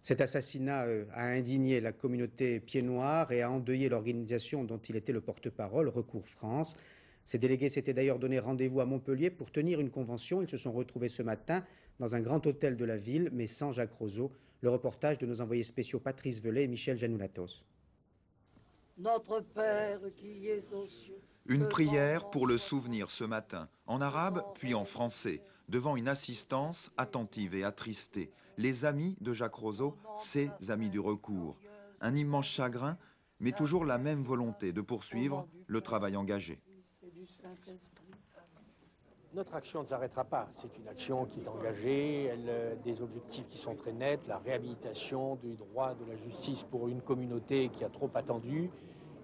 Cet assassinat a indigné la communauté pied-noir et a endeuillé l'organisation dont il était le porte-parole, Recours France. Ces délégués s'étaient d'ailleurs donné rendez-vous à Montpellier pour tenir une convention. Ils se sont retrouvés ce matin dans un grand hôtel de la ville, mais sans Jacques Roseau. Le reportage de nos envoyés spéciaux Patrice Velay et Michel Janoulatos. Notre Père qui es aux cieux. Une prière pour le souvenir ce matin, en arabe puis en français, devant une assistance attentive et attristée. Les amis de Jacques Roseau, ses amis du recours. Un immense chagrin, mais toujours la même volonté de poursuivre le travail engagé. Notre action ne s'arrêtera pas. C'est une action qui est engagée, elle a des objectifs qui sont très nets, la réhabilitation du droit de la justice pour une communauté qui a trop attendu.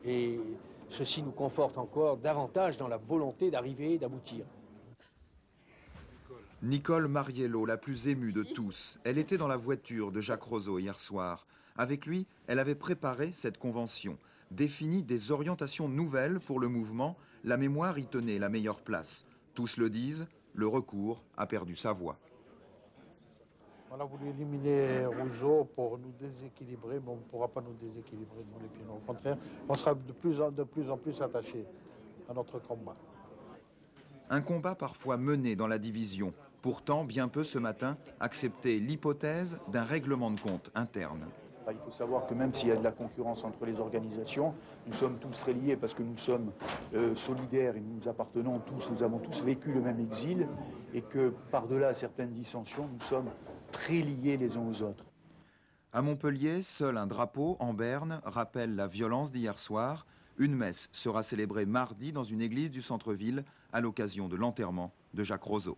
Et ceci nous conforte encore davantage dans la volonté d'arriver et d'aboutir. Nicole Mariello, la plus émue de tous. Elle était dans la voiture de Jacques Roseau hier soir. Avec lui, elle avait préparé cette convention, défini des orientations nouvelles pour le mouvement. La mémoire y tenait la meilleure place. Tous le disent, le recours a perdu sa voix. On a voulu éliminer Rousseau pour nous déséquilibrer, mais on ne pourra pas nous déséquilibrer dans les pieds. Au contraire, on sera de plus en plus attachés à notre combat. Un combat parfois mené dans la division. Pourtant, bien peu ce matin, accepter l'hypothèse d'un règlement de compte interne. Il faut savoir que même s'il y a de la concurrence entre les organisations, nous sommes tous très liés parce que nous sommes solidaires et nous appartenons tous, nous avons tous vécu le même exil et que par-delà certaines dissensions, nous sommes très liés les uns aux autres. À Montpellier, seul un drapeau en berne rappelle la violence d'hier soir. Une messe sera célébrée mardi dans une église du centre-ville à l'occasion de l'enterrement de Jacques Roseau.